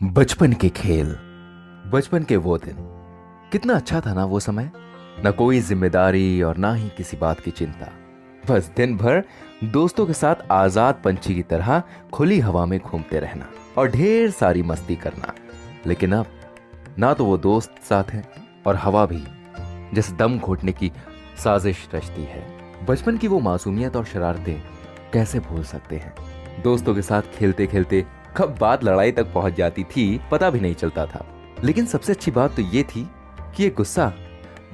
बचपन के खेल, बचपन के वो दिन, कितना अच्छा था ना वो समय। न कोई जिम्मेदारी और ना ही किसी बात की चिंता। बस दिन भर दोस्तों के साथ आजाद पंछी की तरह खुली हवा में घूमते रहना और ढेर सारी मस्ती करना। लेकिन अब ना तो वो दोस्त साथ हैं और हवा भी जैसे दम घोटने की साजिश रचती है। बचपन की वो मासूमियत और शरारतें कैसे भूल सकते हैं। दोस्तों के साथ खेलते खेलते कब बात लड़ाई तक पहुंच जाती थी पता भी नहीं चलता था। लेकिन सबसे अच्छी बात तो ये थी कि ये गुस्सा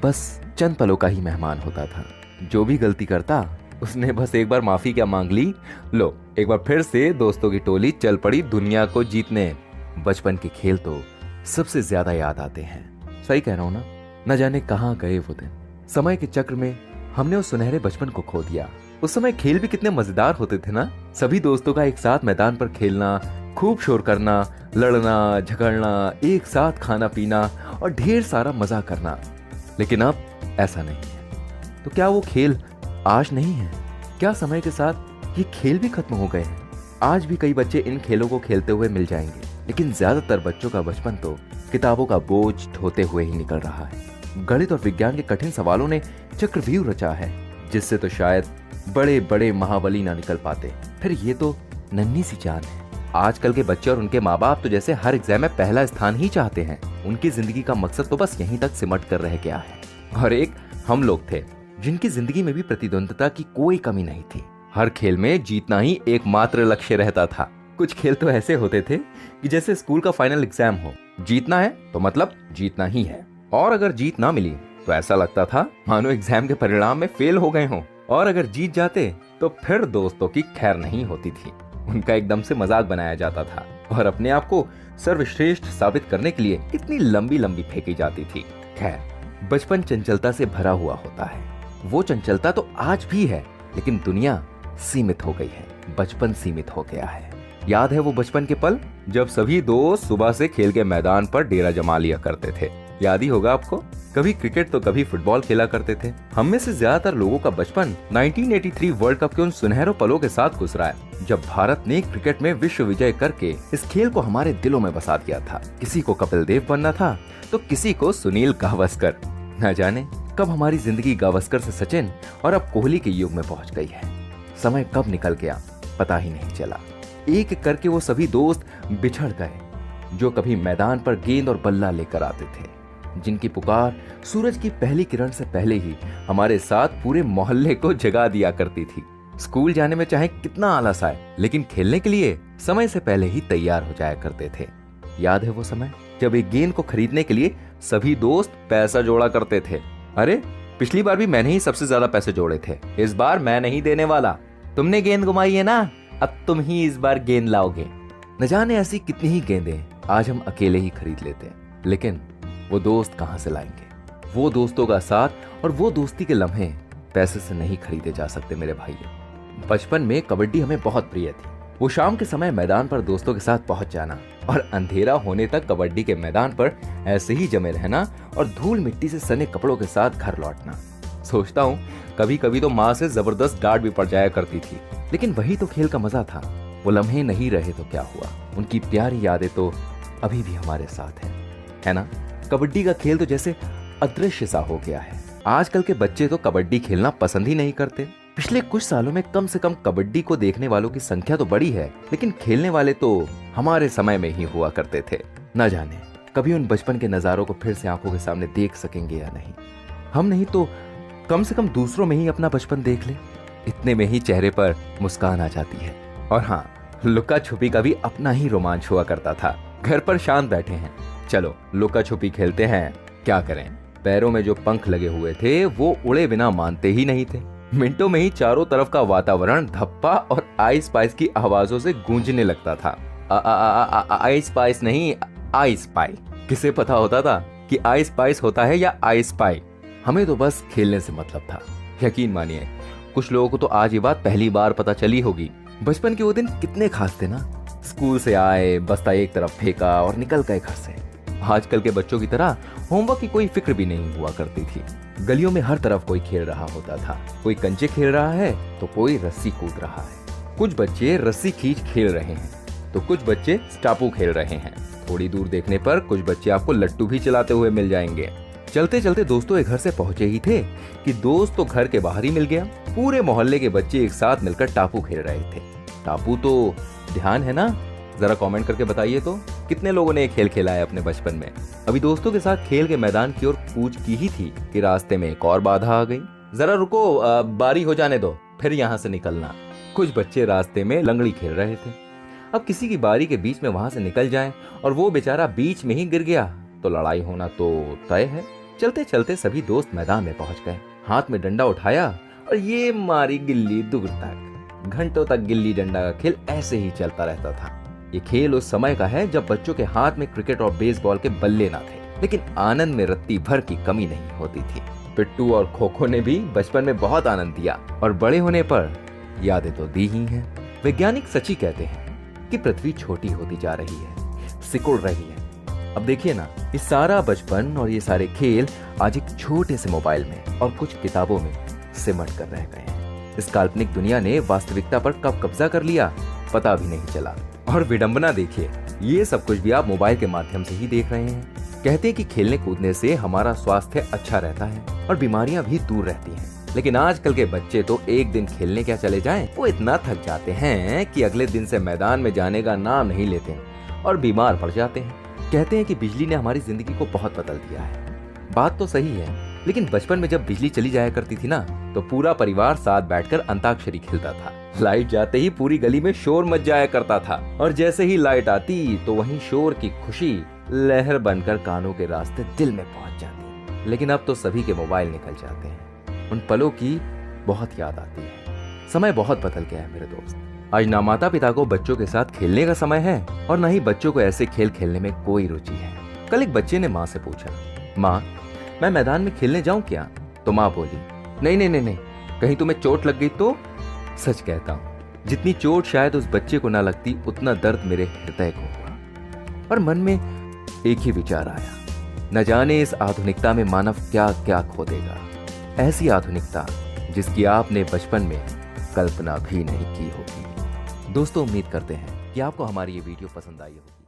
बस चंद पलों का ही मेहमान होता था। जो भी गलती करता उसने बस एक बार माफी क्या मांग ली, लो एक बार फिर से दोस्तों की टोली चल पड़ी दुनिया को जीतने। बचपन के खेल तो सबसे ज्यादा याद आते हैं। सही कह रहा हूं ना। न जाने कहां गए वो दिन। समय के चक्र में हमने उस सुनहरे बचपन को खो दिया। उस समय खेल भी कितने मजेदार होते थे ना। सभी दोस्तों का एक साथ मैदान पर खेलना, खूब शोर करना, लड़ना झगड़ना, एक साथ खाना पीना और ढेर सारा मजा करना। लेकिन अब ऐसा नहीं है। तो क्या वो खेल आज नहीं है? क्या समय के साथ ये खेल भी खत्म हो गए हैं? आज भी कई बच्चे इन खेलों को खेलते हुए मिल जाएंगे, लेकिन ज्यादातर बच्चों का बचपन तो किताबों का बोझ ढोते हुए ही निकल रहा है। गणित और विज्ञान के कठिन सवालों ने चक्रव्यूह रचा है, जिससे तो शायद बड़े बड़े महाबली ना निकल पाते। फिर ये तो नन्ही सी जान है। आजकल के बच्चे और उनके माँ बाप तो जैसे हर एग्जाम में पहला स्थान ही चाहते हैं। उनकी जिंदगी का मकसद तो बस यहीं तक सिमट कर रह गया है। और एक हम लोग थे जिनकी जिंदगी में भी प्रतिद्वंद्विता की कोई कमी नहीं थी। हर खेल में जीतना ही एकमात्र लक्ष्य रहता था। कुछ खेल तो ऐसे होते थे कि जैसे स्कूल का फाइनल एग्जाम हो, जीतना है तो मतलब जीतना ही है। और अगर जीत ना मिली तो ऐसा लगता था मानो एग्जाम के परिणाम में फेल हो गए हों। और अगर जीत जाते तो फिर दोस्तों की खैर नहीं होती थी। उनका एकदम से मजाक बनाया जाता था और अपने आप को सर्वश्रेष्ठ साबित करने के लिए इतनी लंबी लंबी फेंकी जाती थी। खैर, बचपन चंचलता से भरा हुआ होता है। वो चंचलता तो आज भी है, लेकिन दुनिया सीमित हो गई है। बचपन सीमित हो गया है। याद है वो बचपन के पल जब सभी दोस्त सुबह से खेल के मैदान पर डेरा जमा लिया करते थे। याद ही होगा आपको। कभी क्रिकेट तो कभी फुटबॉल खेला करते थे। हम में से ज्यादातर लोगों का बचपन 1983 वर्ल्ड कप के उन सुनहरों पलों के साथ गुजरा है, जब भारत ने क्रिकेट में विश्व विजय करके इस खेल को हमारे दिलों में बसा दिया था। किसी को कपिल देव बनना था तो किसी को सुनील गावस्कर। न जाने कब हमारी जिंदगी गावस्कर से सचिन और अब कोहली के युग में पहुंच गई है। समय कब निकल गया पता ही नहीं चला। एक एक करके वो सभी दोस्त बिछड़ गए, जो कभी मैदान पर गेंद और बल्ला लेकर आते थे, जिनकी पुकार सूरज की पहली किरण से पहले ही हमारे साथ पूरे मोहल्ले को जगा दिया करती थी। स्कूल जाने में चाहे कितना आलस आए, लेकिन खेलने के लिए समय से पहले ही तैयार हो जाया करते थे। याद है वो समय जब एक गेंद को खरीदने के लिए सभी दोस्त पैसा जोड़ा करते थे। अरे पिछली बार भी मैंने ही सबसे ज्यादा पैसे जोड़े थे, इस बार मैं नहीं देने वाला। तुमने गेंद घुमाई है ना, अब तुम ही इस बार गेंद लाओगे। न जाने ऐसी कितनी ही गेंदें आज हम अकेले ही खरीद लेते हैं, लेकिन वो दोस्त कहां से लाएंगे? वो दोस्तों का साथ और वो दोस्ती के लम्हे पैसे से नहीं खरीदे जा सकते मेरे भाइयों। बचपन में कबड्डी हमें बहुत प्रिय थी। वो शाम के समय मैदान पर दोस्तों के साथ पहुंच जाना और अंधेरा होने तक कबड्डी के मैदान पर ऐसे ही जमे रहना और धूल मिट्टी से सने कपड़ों के साथ घर लौटना। सोचता हूँ कभी कभी तो माँ से जबरदस्त डांट भी पड़ जाया करती थी, लेकिन वही तो खेल का मजा था। वो लम्हे नहीं रहे तो क्या हुआ, उनकी प्यारी यादें तो अभी भी हमारे साथ है ना। कबड्डी का खेल तो जैसे अदृश्य सा हो गया है। आजकल के बच्चे तो कबड्डी खेलना पसंद ही नहीं करते। पिछले कुछ सालों में कम से कम कबड्डी को देखने वालों की संख्या तो बढ़ी है, लेकिन खेलने वाले तो हमारे समय में ही हुआ करते थे। न जाने कभी उन बचपन के नजारों को फिर से आंखों के सामने देख सकेंगे या नहीं। हम नहीं तो कम से कम दूसरों में ही अपना बचपन देख ले। इतने में ही चेहरे पर मुस्कान आ जाती है। और हाँ, लुका छुपी का भी अपना ही रोमांच हुआ करता था। घर पर शांत बैठे हैं, चलो लुका छुपी खेलते हैं। क्या करें, पैरों में जो पंख लगे हुए थे वो उड़े बिना मानते ही नहीं थे। मिनटों में ही चारों तरफ का वातावरण धप्पा और आइस पाइस की आवाजों से गूंजने लगता था। आइस पाइस नहीं, आइस पाई। किसे पता होता था कि आइस पाइस होता है या आइस पाई। हमें तो बस खेलने से मतलब था। यकीन मानिए कुछ लोगों को तो आज ये बात पहली बार पता चली होगी। बचपन के वो दिन कितने खास थे ना। स्कूल से आए, बस्ता एक तरफ फेंका और निकल गए घर से। आजकल के बच्चों की तरह होमवर्क की कोई फिक्र भी नहीं हुआ करती थी। गलियों में हर तरफ कोई खेल रहा होता था। कोई कंचे खेल रहा है तो कोई रस्सी कूद रहा है। कुछ बच्चे रस्सी खींच खेल रहे हैं तो कुछ बच्चे स्टापू खेल रहे हैं। थोड़ी दूर देखने पर कुछ बच्चे आपको लट्टू भी चलाते हुए मिल जाएंगे। चलते चलते दोस्तों एक घर से पहुंचे ही थे कि दोस्त तो घर के बाहर ही मिल गया। पूरे मोहल्ले के बच्चे एक साथ मिलकर टापू खेल रहे थे। टापू तो ध्यान है ना? जरा कमेंट करके बताइए तो कितने लोगों ने ये खेल खेला है अपने बचपन में। अभी दोस्तों के साथ खेल के मैदान की ओर कूच की ही थी कि रास्ते में एक और बाधा आ गई। जरा रुको, बारी हो जाने दो, फिर यहाँ से निकलना। कुछ बच्चे रास्ते में लंगड़ी खेल रहे थे। अब किसी की बारी के बीच में वहां से निकल जाए और वो बेचारा बीच में ही गिर गया तो लड़ाई होना तो तय है। चलते चलते सभी दोस्त मैदान में पहुंच गए। हाथ में डंडा उठाया और ये मारी गिल्ली दूर तक। घंटों तक गिल्ली डंडा का खेल ऐसे ही चलता रहता था। ये खेल उस समय का है जब बच्चों के हाथ में क्रिकेट और बेसबॉल के बल्ले ना थे, लेकिन आनंद में रत्ती भर की कमी नहीं होती थी। पिट्टू और खो खो ने भी बचपन में बहुत आनंद दिया और बड़े होने पर यादें तो दी ही हैं। वैज्ञानिक सच ही कहते हैं कि पृथ्वी छोटी होती जा रही है, सिकुड़ रही है। अब देखिए ना, ये सारा बचपन और ये सारे खेल आज एक छोटे से मोबाइल में और कुछ किताबों में सिमट कर रह गए हैं। इस काल्पनिक दुनिया ने वास्तविकता पर कब कब्जा कर लिया पता भी नहीं चला। और विडंबना देखिए, ये सब कुछ भी आप मोबाइल के माध्यम से ही देख रहे हैं। कहते हैं कि खेलने कूदने से हमारा स्वास्थ्य अच्छा रहता है और बीमारियां भी दूर रहती हैं। लेकिन आजकल के बच्चे तो एक दिन खेलने क्या चले जाएं, वो इतना थक जाते हैं कि अगले दिन से मैदान में जाने का नाम नहीं लेते और बीमार पड़ जाते हैं। कहते हैं कि बिजली ने हमारी जिंदगी को बहुत बदल दिया है। बात तो सही है, लेकिन बचपन में जब बिजली चली जाया करती थी ना, तो पूरा परिवार साथ बैठकर अंताक्षरी खेलता था। लाइट जाते ही पूरी गली में शोर मच जाया करता था और जैसे ही लाइट आती तो वहीं शोर की खुशी लहर बनकर कानों के रास्ते दिल में पहुंच जाती। लेकिन अब तो सभी के मोबाइल निकल जाते हैं। उन पलों की बहुत याद आती है। समय बहुत बदल गया है मेरे दोस्त। आज ना माता पिता को बच्चों के साथ खेलने का समय है और न ही बच्चों को ऐसे खेल खेलने में कोई रुचि है। कल एक बच्चे ने माँ से पूछा, माँ मैं मैदान में खेलने जाऊं क्या? तो माँ बोली, नहीं नहीं नहीं नहीं, कहीं तुम्हें चोट लग गई तो? सच कहता हूँ, जितनी चोट शायद उस बच्चे को ना लगती उतना दर्द मेरे हृदय को हुआ। और मन में एक ही विचार आया, न जाने इस आधुनिकता में मानव क्या क्या खो देगा। ऐसी आधुनिकता जिसकी आपने बचपन में कल्पना भी नहीं की होगी। दोस्तों उम्मीद करते हैं कि आपको हमारी ये वीडियो पसंद आई हो।